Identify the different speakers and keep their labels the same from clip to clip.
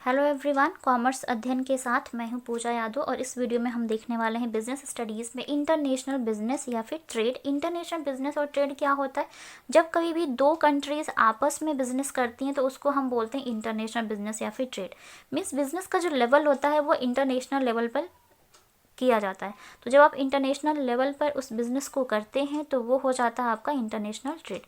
Speaker 1: Hello everyone, commerce अध्ययन के साथ मैं हूं पूजा यादव और इस वीडियो में हम देखने वाले हैं बिजनेस स्टडीज़ में इंटरनेशनल बिजनेस या फिर ट्रेड। इंटरनेशनल बिजनेस और ट्रेड क्या होता है? जब कभी भी दो कंट्रीज़ आपस में बिजनेस करती हैं तो उसको हम बोलते हैं इंटरनेशनल बिजनेस या फिर ट्रेड। मीन्स बिजनेस का जो लेवल होता है वो इंटरनेशनल लेवल पर किया जाता है। तो जब आप इंटरनेशनल लेवल पर उस बिज़नेस को करते हैं तो वो हो जाता है आपका इंटरनेशनल ट्रेड।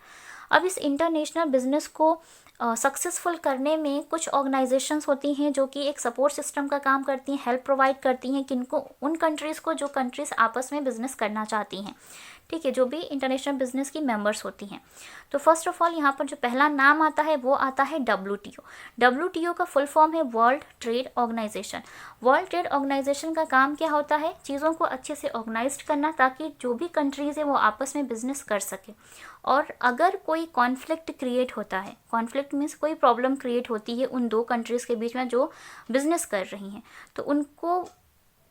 Speaker 1: अब इस इंटरनेशनल बिजनेस को सक्सेसफुल करने में कुछ ऑर्गेनाइजेशंस होती हैं जो कि एक सपोर्ट सिस्टम का काम करती हैं, हेल्प प्रोवाइड करती हैं किनको, उन कंट्रीज़ को जो कंट्रीज़ आपस में बिजनेस करना चाहती हैं। ठीक है, जो भी इंटरनेशनल बिजनेस की मेंबर्स होती हैं। तो फर्स्ट ऑफ ऑल यहाँ पर जो पहला नाम आता है वो आता है WTO। WTO का फुल फॉर्म है world trade organisation. World trade organisation का काम क्या होता है? चीज़ों को अच्छे से ऑर्गेनाइज करना ताकि जो भी कंट्रीज़ है वो आपस में बिजनेस कर सके। और अगर कोई कॉन्फ्लिक्ट क्रिएट होता है, कॉन्फ्लिक्ट मीन्स कोई प्रॉब्लम क्रिएट होती है उन दो कंट्रीज़ के बीच में जो बिजनेस कर रही हैं, तो उनको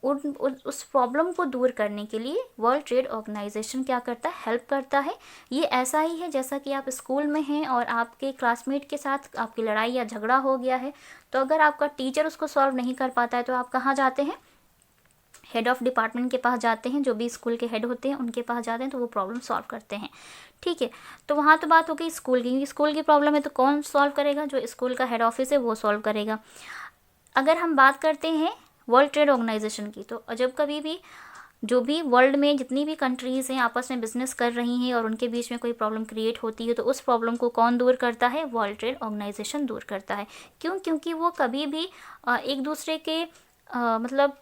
Speaker 1: उस प्रॉब्लम को दूर करने के लिए वर्ल्ड ट्रेड ऑर्गेनाइजेशन क्या करता है? हेल्प करता है। ये ऐसा ही है जैसा कि आप स्कूल में हैं और आपके क्लासमेट के साथ आपकी लड़ाई या झगड़ा हो गया है, तो अगर आपका टीचर उसको सॉल्व नहीं कर पाता है तो आप कहाँ जाते हैं? हेड ऑफ डिपार्टमेंट के पास जाते हैं, जो भी स्कूल के हेड होते हैं उनके पास जाते हैं, तो वो प्रॉब्लम सॉल्व करते हैं। ठीक है, तो वहाँ तो बात हो गई स्कूल की। स्कूल की प्रॉब्लम है तो कौन सॉल्व करेगा? जो स्कूल का हेड ऑफिस है वो सॉल्व करेगा। अगर हम बात करते हैं वर्ल्ड ट्रेड ऑर्गेनाइजेशन की, तो जब कभी भी जो भी वर्ल्ड में जितनी भी कंट्रीज़ हैं आपस में बिजनेस कर रही हैं और उनके बीच में कोई प्रॉब्लम क्रिएट होती है तो उस प्रॉब्लम को कौन दूर करता है? वर्ल्ड ट्रेड ऑर्गेनाइजेशन दूर करता है। क्यों? क्योंकि वो कभी भी एक दूसरे के मतलब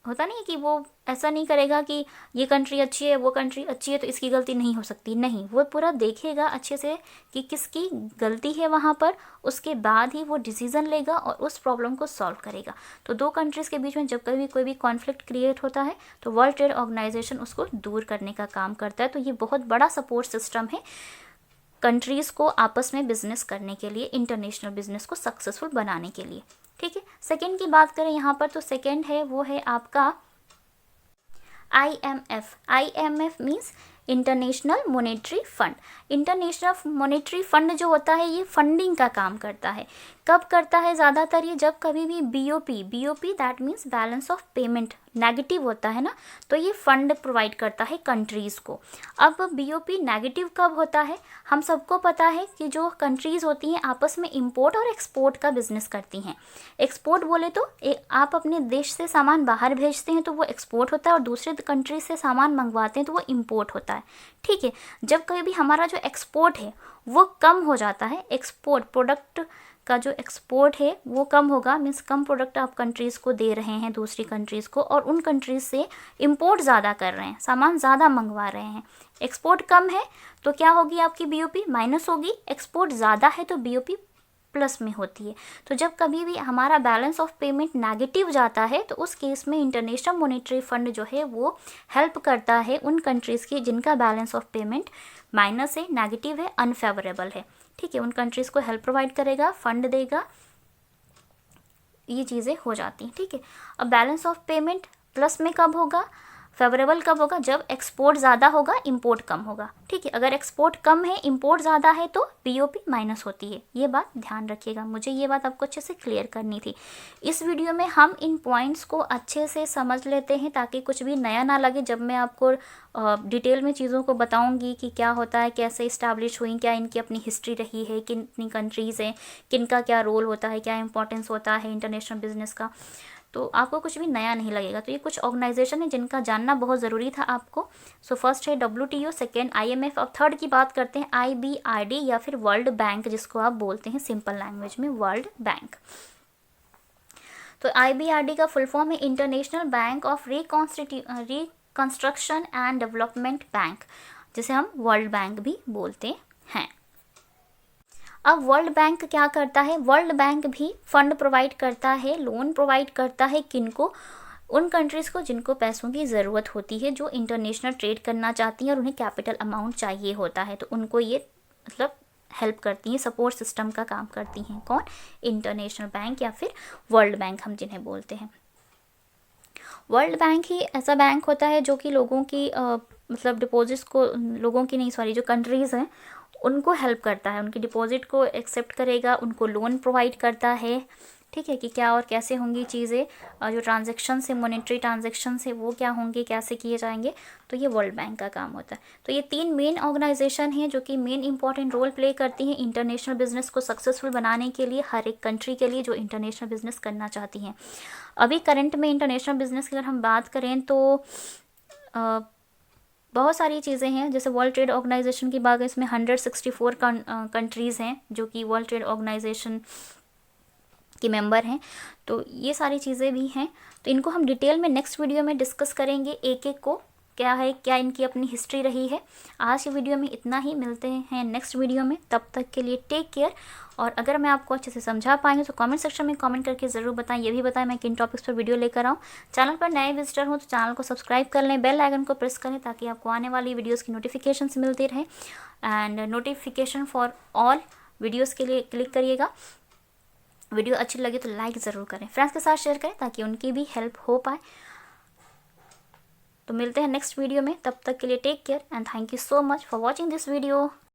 Speaker 1: होता नहीं है कि वो ऐसा नहीं करेगा कि ये कंट्री अच्छी है, वो कंट्री अच्छी है तो इसकी गलती नहीं हो सकती। नहीं, वो पूरा देखेगा अच्छे से कि किसकी गलती है वहाँ पर, उसके बाद ही वो डिसीज़न लेगा और उस प्रॉब्लम को सॉल्व करेगा। तो दो कंट्रीज़ के बीच में जब कभी कोई भी कॉन्फ्लिक्ट क्रिएट होता है तो वर्ल्ड ट्रेड ऑर्गेनाइजेशन उसको दूर करने का काम करता है। तो ये बहुत बड़ा सपोर्ट सिस्टम है कंट्रीज़ को आपस में बिजनेस करने के लिए, इंटरनेशनल बिजनेस को सक्सेसफुल बनाने के लिए। ठीक है, सेकेंड की बात करें यहाँ पर, तो सेकेंड है वो है आपका IMF। IMF means international monetary fund. International monetary fund जो होता है ये फंडिंग का काम करता है। कब करता है ज़्यादातर? ये जब कभी भी BOP that means balance of payment negative होता है ना, तो ये फंड प्रोवाइड करता है कंट्रीज़ को। अब BOP नेगेटिव कब होता है? हम सबको पता है कि जो कंट्रीज़ होती हैं आपस में इंपोर्ट और एक्सपोर्ट का बिजनेस करती हैं। एक्सपोर्ट बोले तो आप अपने देश से सामान बाहर भेजते हैं तो वो एक्सपोर्ट होता है, और दूसरे कंट्री से सामान मंगवाते हैं तो वो इंपोर्ट होता है। ठीक है, जब कभी भी हमारा जो एक्सपोर्ट है वो कम हो जाता है, एक्सपोर्ट प्रोडक्ट का जो एक्सपोर्ट है वो कम होगा, मीन्स कम प्रोडक्ट आप कंट्रीज़ को दे रहे हैं दूसरी कंट्रीज़ को, और उन कंट्रीज़ से इंपोर्ट ज़्यादा कर रहे हैं, सामान ज़्यादा मंगवा रहे हैं। एक्सपोर्ट कम है तो क्या होगी? आपकी BOP माइनस होगी। एक्सपोर्ट ज़्यादा है तो BOP प्लस में होती है। तो जब कभी भी हमारा बैलेंस ऑफ पेमेंट नेगेटिव जाता है तो उस केस में इंटरनेशनल मॉनेटरी फंड जो है वो हेल्प करता है उन कंट्रीज़ की जिनका बैलेंस ऑफ पेमेंट माइनस है, नेगेटिव है, अनफेवरेबल है। ठीक है, उन कंट्रीज़ को हेल्प प्रोवाइड करेगा, फंड देगा, ये चीज़ें हो जाती हैं। ठीक है, अब बैलेंस ऑफ पेमेंट प्लस में कब होगा? फेवरेबल कब होगा? जब एक्सपोर्ट ज़्यादा होगा, इंपोर्ट कम होगा। ठीक है, अगर एक्सपोर्ट कम है, इंपोर्ट ज़्यादा है तो BOP माइनस होती है। ये बात ध्यान रखिएगा, मुझे ये बात आपको अच्छे से क्लियर करनी थी। इस वीडियो में हम इन पॉइंट्स को अच्छे से समझ लेते हैं ताकि कुछ भी नया ना लगे जब मैं आपको डिटेल में चीज़ों को बताऊंगी कि क्या होता है, कैसे इस्टेब्लिश हुई, क्या इनकी अपनी हिस्ट्री रही है, कितनी कंट्रीज़ हैं, किनका क्या रोल होता है, क्या इंपॉर्टेंस होता है इंटरनेशनल बिजनेस का, तो आपको कुछ भी नया नहीं लगेगा। तो ये कुछ ऑर्गेनाइजेशन है जिनका जानना बहुत ज़रूरी था आपको। सो फर्स्ट है WTO, सेकेंड IMF, अब थर्ड की बात करते हैं IBRD या फिर वर्ल्ड बैंक, जिसको आप बोलते हैं सिंपल लैंग्वेज में वर्ल्ड बैंक। तो IBRD का फुल फॉर्म है international bank of reconstruction and development bank, जिसे हम वर्ल्ड बैंक भी बोलते हैं। अब वर्ल्ड बैंक क्या करता है? वर्ल्ड बैंक भी फंड प्रोवाइड करता है, लोन प्रोवाइड करता है किनको? उन कंट्रीज़ को जिनको पैसों की ज़रूरत होती है, जो इंटरनेशनल ट्रेड करना चाहती हैं और उन्हें कैपिटल अमाउंट चाहिए होता है, तो उनको ये मतलब हेल्प करती हैं, सपोर्ट सिस्टम का काम करती हैं। कौन? इंटरनेशनल बैंक या फिर वर्ल्ड बैंक हम जिन्हें बोलते हैं। वर्ल्ड बैंक ही ऐसा बैंक होता है जो कि लोगों की मतलब डिपॉजिट्स को, लोगों की नहीं सॉरी, जो कंट्रीज़ हैं उनको हेल्प करता है, उनकी डिपॉजिट को एक्सेप्ट करेगा, उनको लोन प्रोवाइड करता है, ठीक है, कि क्या और कैसे होंगी चीज़ें, जो ट्रांजैक्शन है, मॉनेटरी ट्रांजैक्शन है वो क्या होंगे, कैसे किए जाएंगे, तो ये वर्ल्ड बैंक का काम होता है। तो ये 3 मेन ऑर्गेनाइजेशन हैं जो कि मेन इंपॉर्टेंट रोल प्ले करती हैं इंटरनेशनल बिजनेस को सक्सेसफुल बनाने के लिए, हर एक कंट्री के लिए जो इंटरनेशनल बिजनेस करना चाहती हैं। अभी करंट में इंटरनेशनल बिजनेस की अगर हम बात करें तो बहुत सारी चीज़ें हैं। जैसे वर्ल्ड ट्रेड ऑर्गेनाइजेशन की बात, इसमें 164 कंट्रीज़ हैं जो कि वर्ल्ड ट्रेड ऑर्गेनाइजेशन के मेंबर हैं। तो ये सारी चीज़ें भी हैं, तो इनको हम डिटेल में नेक्स्ट वीडियो में डिस्कस करेंगे, एक एक को क्या है, क्या इनकी अपनी हिस्ट्री रही है। आज की वीडियो में इतना ही, मिलते हैं नेक्स्ट वीडियो में, तब तक के लिए टेक केयर। और अगर मैं आपको अच्छे से समझा पाई हूँ तो कमेंट सेक्शन में कमेंट करके ज़रूर बताएं, ये भी बताएं मैं किन टॉपिक्स पर वीडियो लेकर आऊँ। चैनल पर नए विजिटर हो तो चैनल को सब्सक्राइब कर लें, बेल आइकन को प्रेस करें ताकि आपको आने वाली वीडियोज़ की नोटिफिकेशन मिलती रहे। And notification for all videos के लिए क्लिक करिएगा। वीडियो अच्छी लगी तो लाइक ज़रूर करें, फ्रेंड्स के साथ शेयर करें ताकि उनकी भी हेल्प हो पाए। तो मिलते हैं नेक्स्ट वीडियो में, तब तक के लिए take care and thank you so much for watching this video.